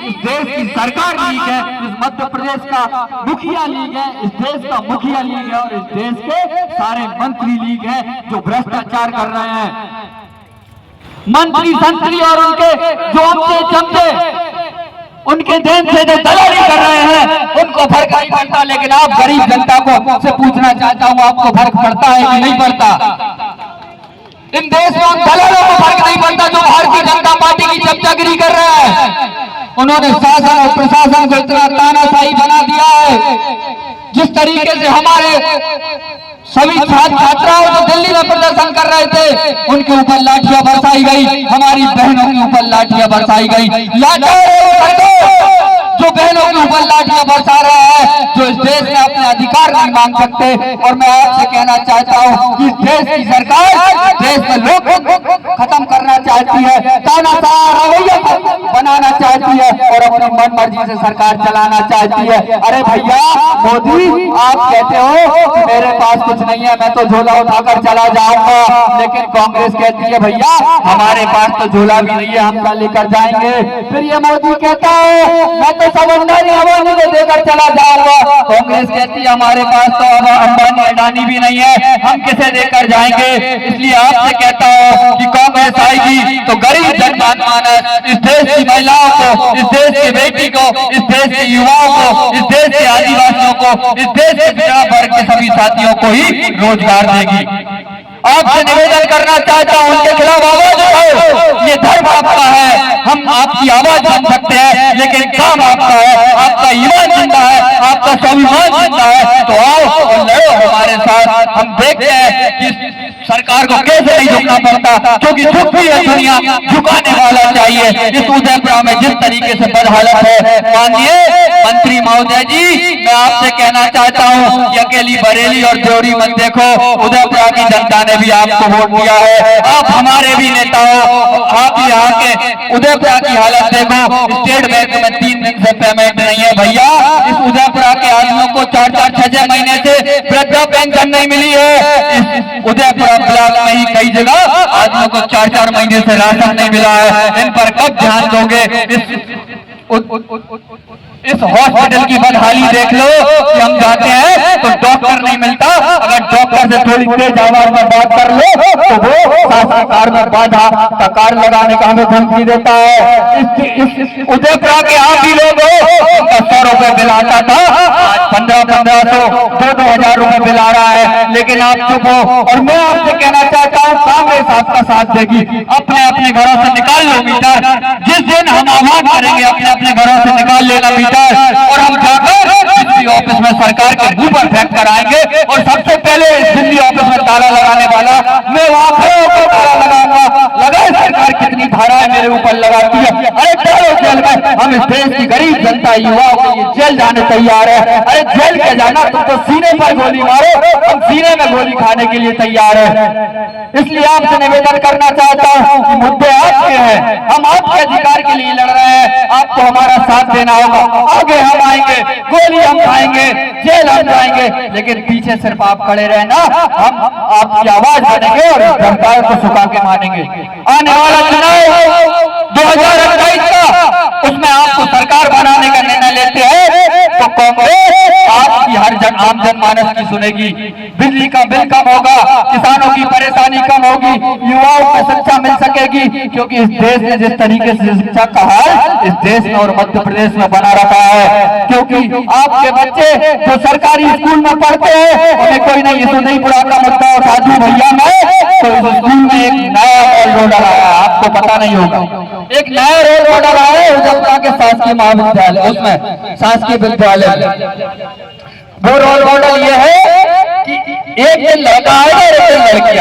इस देश की सरकार लीग है, इस मध्य प्रदेश का मुखिया लीग है, इस देश का मुखिया लीग है और इस देश के सारे मंत्री लीग है जो भ्रष्टाचार कर रहे हैं। मंत्री संतरी और उनके जो अमचे चमचे उनके देन से जो दलाली कर रहे हैं उनको फर्क नहीं पड़ता, लेकिन आप गरीब जनता को से पूछना चाहता हूं, आपको फर्क पड़ता है कि नहीं पड़ता? इन देश में उन दलालों को फर्क नहीं पड़ता जो भारतीय जनता पार्टी की चमचागिरी कर रहे हैं। उन्होंने शासन और प्रशासन को इतना तानाशाही बना दिया है, जिस तरीके से हमारे सभी छात्र छात्राओं जो दिल्ली में प्रदर्शन कर रहे थे उनके ऊपर लाठियां बरसाई गई, हमारी बहनों के ऊपर लाठियां बरसाई गई। जो बहनों के ऊपर लाठियां बरसा रहा है, जो इस देश में अपने अधिकार नहीं मांग सकते। और मैं आपसे कहना चाहता हूं कि देश की सरकार देश में लोग खत्म करना चाहती है, तानाशाह रवैया बनाना चाहती है और अपनी मन मर्जी से सरकार चलाना चाहती है। अरे भैया मोदी, आप कहते हो कि मेरे पास कुछ नहीं है, मैं तो झोला उठाकर चला जाऊंगा, लेकिन कांग्रेस कहती है भैया हमारे पास तो झोला भी नहीं है, हम क्या लेकर जाएंगे। फिर ये मोदी कहता है मैं तो सब अंबानी को देकर चला जाऊंगा, कांग्रेस कहती है हमारे पास तो अब अंबानी अडानी भी नहीं है, हम किसे देकर जाएंगे। इसलिए आपसे कहता हूं कि कांग्रेस आएगी तो गरीब जनमानस, इस देश की महिलाओं को, इस देश की बेटी को, इस देश के युवाओं को, इस देश के आदिवासियों को, इस देश के पिछड़ा वर्ग के सभी साथियों को ही रोजगार देगी। आपसे निवेदन करना चाहता हूं, उनके खिलाफ आवाज उठाओ। ये धर्म आपका है, हम आपकी आवाज बन सकते हैं, लेकिन काम आपका है, आपका ईमान जिंदा है, आपका स्वाभिमान जिंदा है, तो आओ और लड़ो हमारे साथ। हम देखते हैं कि सरकार को कैसे नहीं झुकना पड़ता, क्योंकि झुक भी है दुनिया, झुकाने वाला चाहिए। इस उदयपुरा में जिस तरीके से बदहालत है, माननीय मंत्री महोदय जी, मैं आपसे कहना चाहता हूं कि अकेली बरेली और देवरी मत देखो, उदयपुरा की जनता ने भी आपको वोट दिया है, आप हमारे भी नेता हो। आप यहाँ के उदयपुरा की हालत देखो, स्टेट बैंक में 3 दिन से पेमेंट नहीं है भैया। इस उदयपुरा के आदमियों को 4-4, 6-6 महीने से वृद्धा पेंशन नहीं मिली है। इस उदयपुरा ब्लॉक में ही कई जगह आदमियों को 4-4 महीने से राशन नहीं मिला है। इन पर कब ध्यान दोगे? इस हॉस्पिटल की बदहाली देख लो कि हम जाते हैं तो डॉक्टर नहीं मिलता, अगर डॉक्टर से थोड़ी तेज आवाज में बात कर लो तो वो शासनकार में बाधा का कार्ड लगाने का हमें धमकी देता है। इस उदयपुरा के आप ही लोग हो, 100 रुपए बिल आता था, आज 1500, 2-2 हजार रुपए बिल आ रहा है, लेकिन आप चुप हो। और मैं आपसे कहना चाहता हूँ कांग्रेस आपका साथ देगी, अपने अपने घरों से निकाल लो मीटर। जिस दिन हम आह्वान करेंगे अपने अपने घरों से निकाल लेना मीटर, और हम जाकर दिल्ली ऑफिस में सरकार के मुंह पर फेंक कर आएंगे। और सबसे पहले दिल्ली ऑफिस में ताला लगाने वाला मैं वहां खड़े होकर ताला लगाऊंगा। लगाए सरकार कितनी धाराएं मेरे ऊपर लगाती है, अरे चलो जेल में। हम इस देश की गरीब जनता युवाओं के लिए जेल जाने तैयार है। अरे जेल के जाना, तुम तो सीने पर गोली मारो, हम सीने में गोली खाने के लिए तैयार है। इसलिए आपसे निवेदन करना चाहता हूँ कि मुद्दे आपके हैं, हम आपके अधिकार के लिए लड़ रहे हैं, आपको हमारा साथ देना होगा। आगे हम आएंगे, गोली हम खाएंगे, जेल हम जाएंगे, लेकिन पीछे सिर्फ आप खड़े रहना, हम आपकी आवाज बनेंगे और सरकार को सुखा के मानेंगे। आने वाला चुनाव 2028 का, उसमें आपको सरकार बनाने का निर्णय लेते हैं तो कांग्रेस आपकी हर आम जनमानस की सुनेगी। बिजली का बिल कम होगा, किसानों की परेशानी कम होगी, युवाओं को शिक्षा मिल सकेगी, क्योंकि इस देश ने जिस तरीके से शिक्षा का हाल इस देश में और मध्य प्रदेश में बना रखा है, क्योंकि आपके बच्चे जो सरकारी स्कूल में पढ़ते हैं उन्हें कोई नहीं, इस उदयपुरा का मुद्दा उठा दूं भैया मैं, तो इस स्कूल में एक नया रोल मॉडल आया, आपको पता नहीं होगा, एक नया रोल मॉडल आया उदयपुरा के शासकीय महाविद्यालय, उसमें शासकीय विद्यालय। वो रोल मॉडल ये है कि एक दिन लड़का आएगा और एक दिन लड़की।